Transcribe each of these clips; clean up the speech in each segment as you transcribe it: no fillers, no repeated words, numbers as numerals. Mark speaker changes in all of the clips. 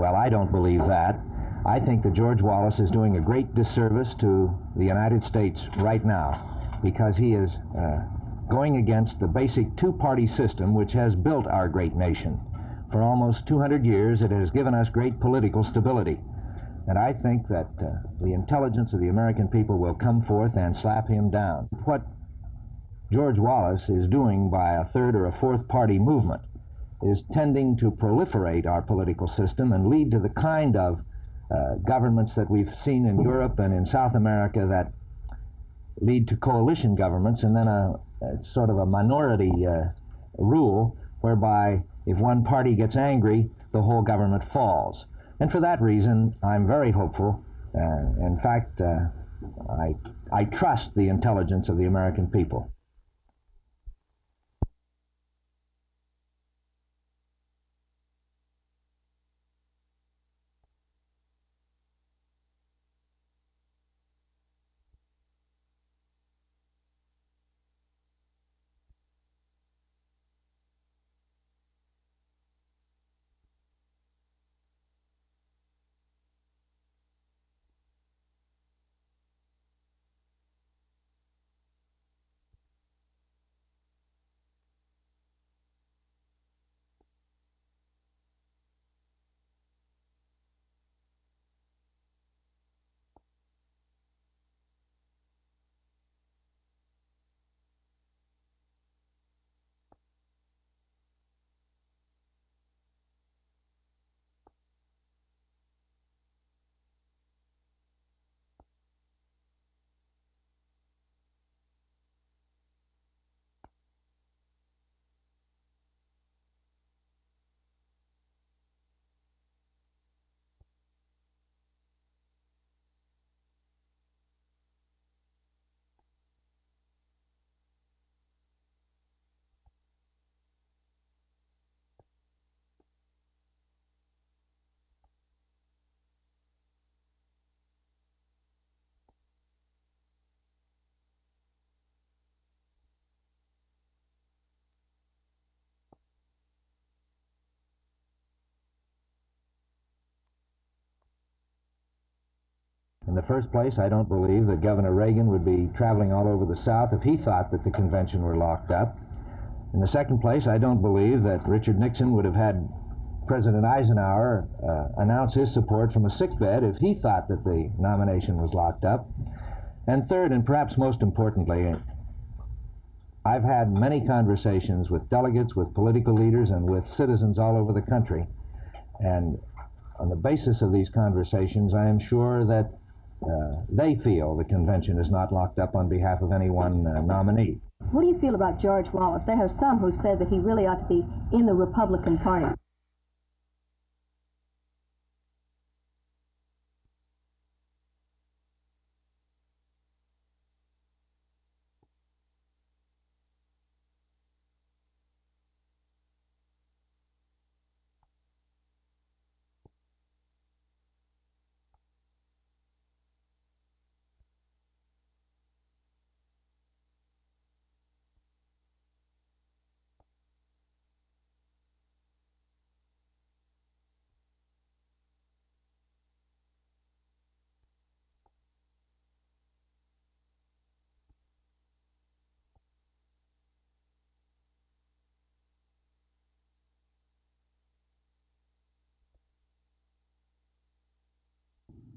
Speaker 1: Well, I don't believe that. I think that George Wallace is doing a great disservice to the United States right now because he is going against the basic two-party system which has built our great nation. For almost 200 years, it has given us great political stability. And I think that the intelligence of the American people will come forth and slap him down. What George Wallace is doing by a third or a fourth party movement is tending to proliferate our political system and lead to the kind of governments that we've seen in Europe and in South America that lead to coalition governments, and then a sort of a minority rule whereby if one party gets angry, the whole government falls. And for that reason, I'm very hopeful. In fact, I trust the intelligence of the American people. In the first place, I don't believe that Governor Reagan would be traveling all over the South if he thought that the convention were locked up. In the second place, I don't believe that Richard Nixon would have had President Eisenhower announce his support from a sickbed if he thought that the nomination was locked up. And third, and perhaps most importantly, I've had many conversations with delegates, with political leaders, and with citizens all over the country. And on the basis of these conversations, I am sure that they feel the convention is not locked up on behalf of any one nominee.
Speaker 2: What do you feel about George Wallace? There are some who say that he really ought to be in the Republican Party.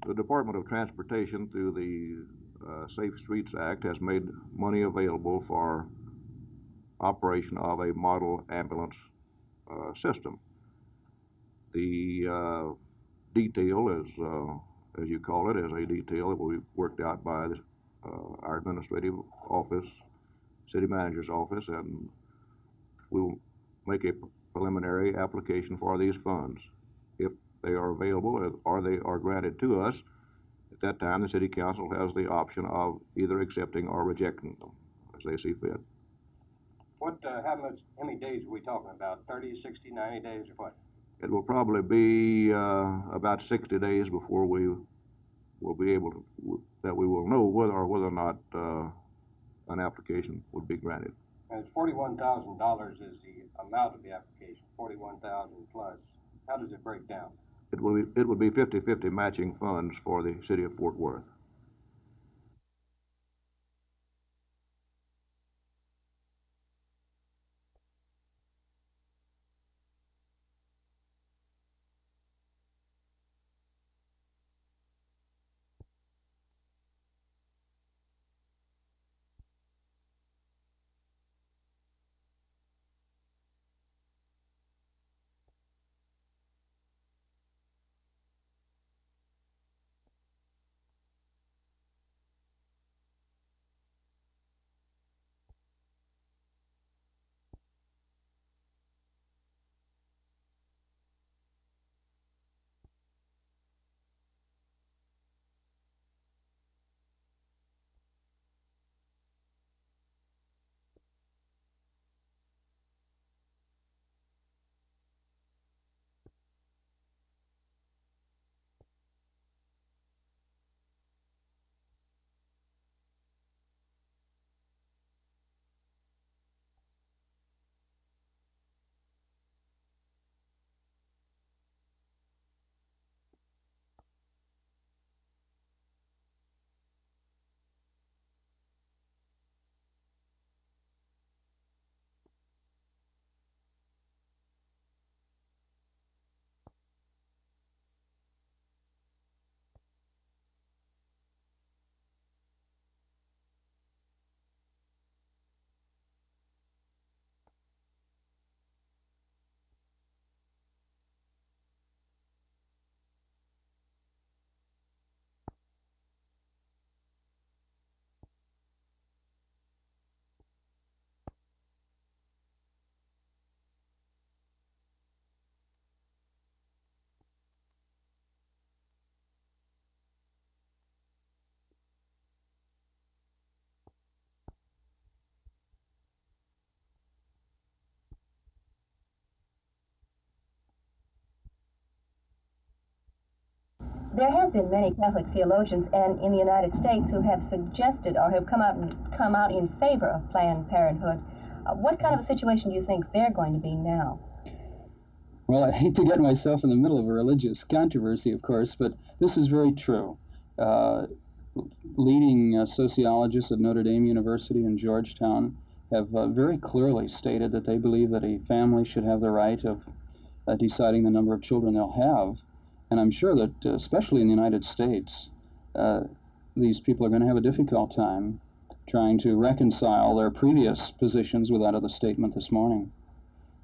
Speaker 3: The Department of Transportation, through the Safe Streets Act, has made money available for operation of a model ambulance system. The detail, as you call it, is a detail that will be worked out by our administrative office, city manager's office, and we will make a preliminary application for these funds. If they are available or they are granted to us, at that time the City Council has the option of either accepting or rejecting them as they see fit.
Speaker 4: How many days are we talking about? 30, 60, 90 days or what?
Speaker 3: It will probably be about 60 days before we will be able to, that we will know whether or not an application would be granted.
Speaker 4: And it's $41,000 is the amount of the application, $41,000 plus. How does it break down?
Speaker 3: it would be 50-50 matching funds for the city of Fort Worth.
Speaker 2: There have been many Catholic theologians and in the United States who have suggested or have come out in favor of Planned Parenthood. What kind of a situation do you think they're going to be now?
Speaker 5: Well, I hate to get myself in the middle of a religious controversy, of course, but this is very true. Leading sociologists at Notre Dame University in Georgetown have very clearly stated that they believe that a family should have the right of deciding the number of children they'll have. And I'm sure that, especially in the United States, these people are going to have a difficult time trying to reconcile their previous positions with that of the statement this morning.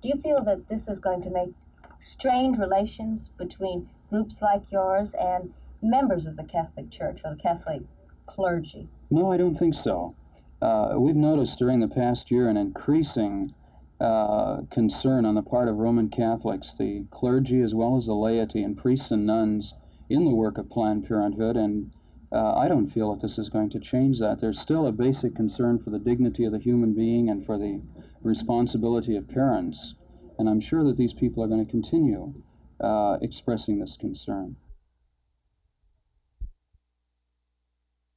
Speaker 2: Do you feel that this is going to make strained relations between groups like yours and members of the Catholic Church or the Catholic clergy?
Speaker 5: No, I don't think so. We've noticed during the past year an increasing concern on the part of Roman Catholics, the clergy as well as the laity and priests and nuns in the work of Planned Parenthood, and I don't feel that this is going to change that. There's still a basic concern for the dignity of the human being and for the responsibility of parents, and I'm sure that these people are going to continue expressing this concern.